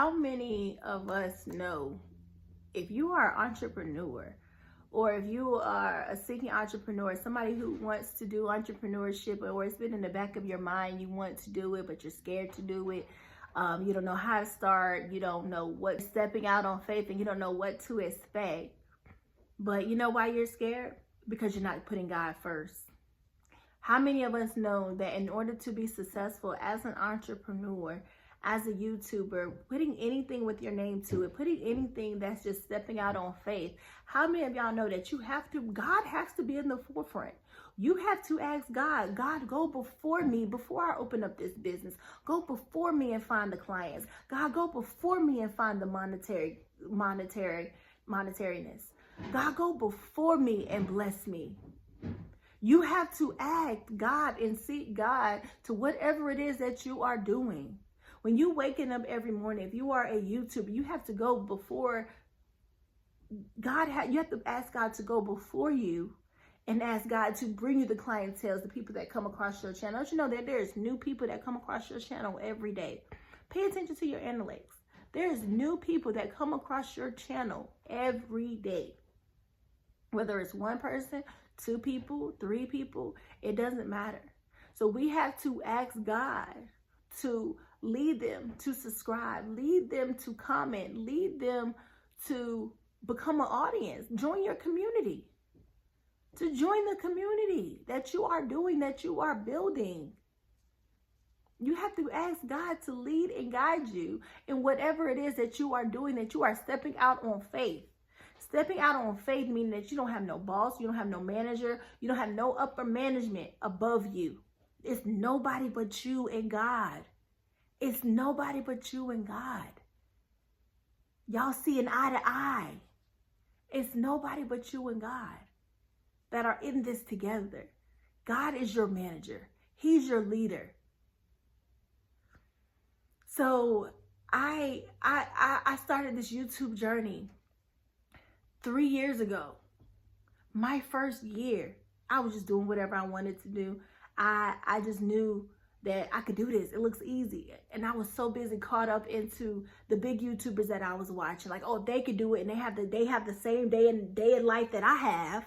how many of us know, if you are an entrepreneur, or if you are a seeking entrepreneur, somebody who wants to do entrepreneurship, or it's been in the back of your mind, you want to do it, but you're scared to do it. You don't know how to start. You don't know what, stepping out on faith, and you don't know what to expect. But you know why you're scared? Because you're not putting God first. How many of us know that in order to be successful as an entrepreneur, as a YouTuber, putting anything with your name to it, putting anything that's just stepping out on faith, how many of y'all know that God has to be in the forefront? You have to ask God, God, go before me before I open up this business. Go before me and find the clients. God, go before me and find the monetariness. God, go before me and bless me. You have to ask God and seek God to whatever it is that you are doing. When you waking up every morning, if you are a YouTuber, you have to go before God. You have to ask God to go before you and ask God to bring you the clientele, the people that come across your channel. Don't you know that there's new people that come across your channel every day? Pay attention to your analytics. There's new people that come across your channel every day. Whether it's one person, 2 people, 3 people, it doesn't matter. So we have to ask God to lead them to subscribe, lead them to comment, lead them to become an audience. Join your community. To join the community that you are doing, that you are building. You have to ask God to lead and guide you in whatever it is that you are doing, that you are stepping out on faith. Stepping out on faith meaning that you don't have no boss, you don't have no manager, you don't have no upper management above you. It's nobody but you and God. It's nobody but you and God. Y'all see an eye to eye. It's nobody but you and God that are in this together. God is your manager. He's your leader. So I started this YouTube journey 3 years ago. My first year, I was just doing whatever I wanted to do. I just knew that I could do this. It looks easy. And I was so busy caught up into the big YouTubers that I was watching. Like, oh, they could do it. And they have the same day in life that I have.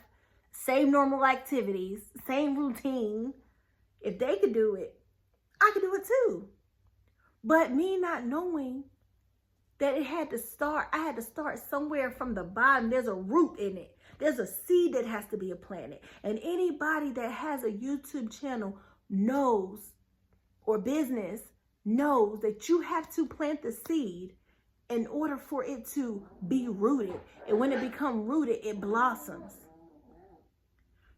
Same normal activities, same routine. If they could do it, I could do it too. But me not knowing that I had to start somewhere from the bottom. There's a root in it. There's a seed that has to be planted. And anybody that has a YouTube channel knows, or business knows, that you have to plant the seed in order for it to be rooted. And when it becomes rooted, it blossoms.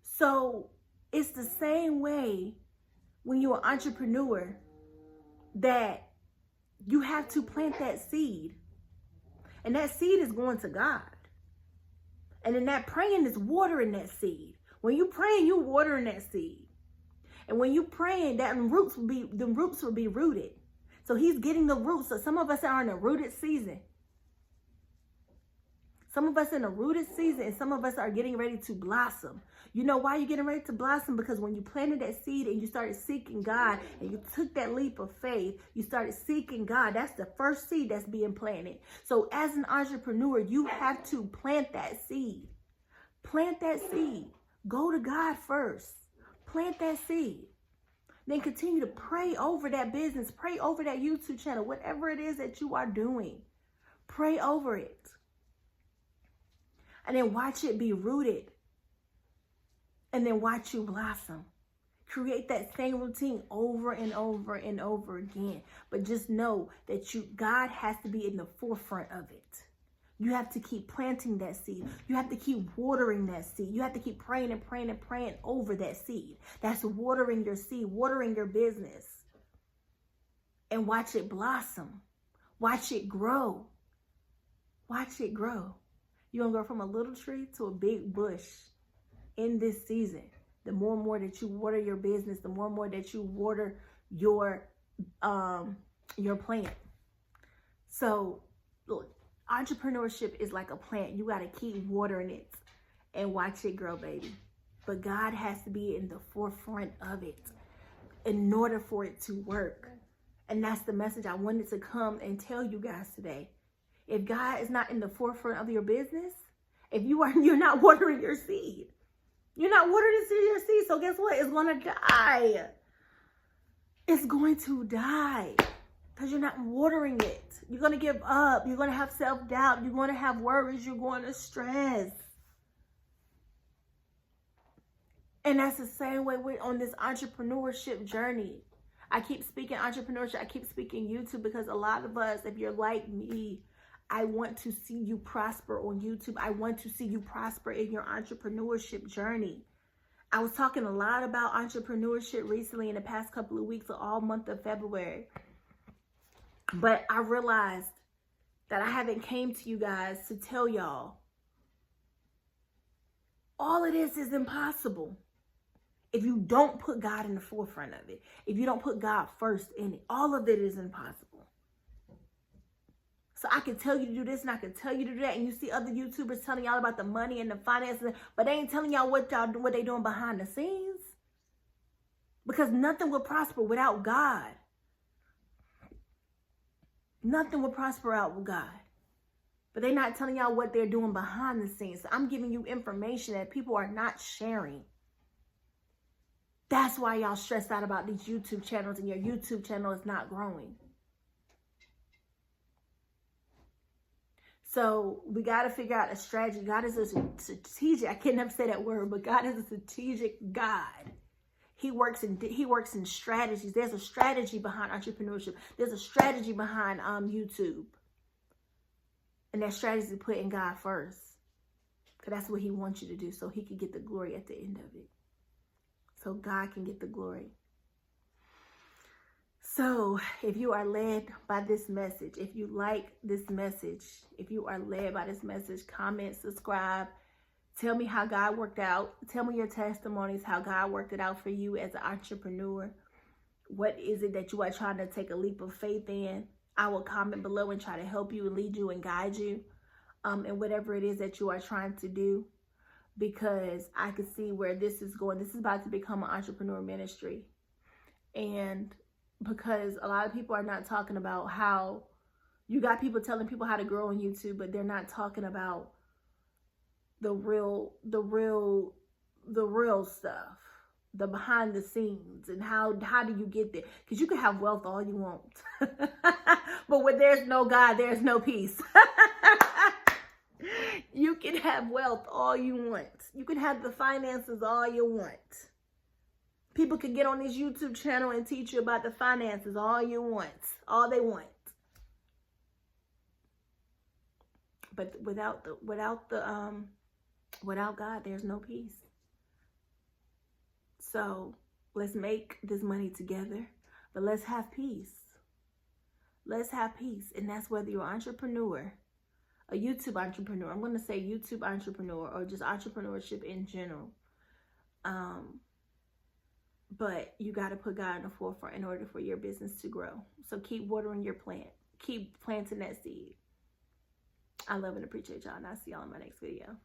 So it's the same way when you're an entrepreneur, that you have to plant that seed. And that seed is going to God. And then that praying is watering that seed. When you praying, you watering that seed. And when you praying, them roots will be rooted. So he's getting the roots. So some of us are in a rooted season. Some of us in a rooted season, and some of us are getting ready to blossom. You know why you're getting ready to blossom? Because when you planted that seed and you started seeking God, and you took that leap of faith, you started seeking God. That's the first seed that's being planted. So as an entrepreneur, you have to plant that seed. Plant that seed. Go to God first. Plant that seed. Then continue to pray over that business. Pray over that YouTube channel. Whatever it is that you are doing. Pray over it. And then watch it be rooted. And then watch you blossom. Create that same routine over and over and over again. But just know that God has to be in the forefront of it. You have to keep planting that seed. You have to keep watering that seed. You have to keep praying and praying and praying over that seed. That's watering your seed, watering your business. And watch it blossom. Watch it grow. Watch it grow. You're going to go from a little tree to a big bush in this season. The more and more that you water your business, the more and more that you water your plant. So, look, entrepreneurship is like a plant. You got to keep watering it and watch it grow, baby. But God has to be in the forefront of it in order for it to work. And that's the message I wanted to come and tell you guys today. If God is not in the forefront of your business, if you're not watering your seed. You're not watering your seed. So guess what? It's going to die. It's going to die because you're not watering it. You're going to give up. You're going to have self-doubt. You're going to have worries. You're going to stress. And that's the same way we're on this entrepreneurship journey. I keep speaking entrepreneurship. I keep speaking YouTube because a lot of us, if you're like me, I want to see you prosper on YouTube. I want to see you prosper in your entrepreneurship journey. I was talking a lot about entrepreneurship recently in the past couple of weeks, all month of February. But I realized that I haven't came to you guys to tell y'all all of this is impossible. If you don't put God in the forefront of it, if you don't put God first in it, all of it is impossible. So I can tell you to do this and I can tell you to do that. And you see other YouTubers telling y'all about the money and the finances, but they ain't telling y'all what they doing behind the scenes. Because nothing will prosper without God. Nothing will prosper out with God. But they're not telling y'all what they're doing behind the scenes. So I'm giving you information that people are not sharing. That's why y'all stressed out about these YouTube channels and your YouTube channel is not growing. So we got to figure out a strategy. God is a strategic. I can't never say that word, but God is a strategic God. He works in strategies. There's a strategy behind entrepreneurship. There's a strategy behind YouTube. And that strategy is putting God first. Because that's what he wants you to do so he can get the glory at the end of it. So God can get the glory. So if you are led by this message, if you like this message, if you are led by this message, comment, subscribe. Tell me how God worked out. Tell me your testimonies, how God worked it out for you as an entrepreneur. What is it that you are trying to take a leap of faith in? I will comment below and try to help you and lead you and guide you in whatever it is that you are trying to do. Because I can see where this is going. This is about to become an entrepreneur ministry. And because a lot of people are not talking about how, you got people telling people how to grow on YouTube, but they're not talking about the real stuff, the behind the scenes, and how do you get there? Because you can have wealth all you want, but when there's no God, there's no peace. You can have wealth all you want. You can have the finances all you want. People can get on this YouTube channel and teach you about the finances all you want, all they want. But without God, there's no peace. So let's make this money together, but let's have peace. Let's have peace, and that's whether you're an entrepreneur, a YouTube entrepreneur. I'm going to say YouTube entrepreneur or just entrepreneurship in general. But you got to put God in the forefront in order for your business to grow. So keep watering your plant. Keep planting that seed. I love and appreciate y'all, and I'll see y'all in my next video.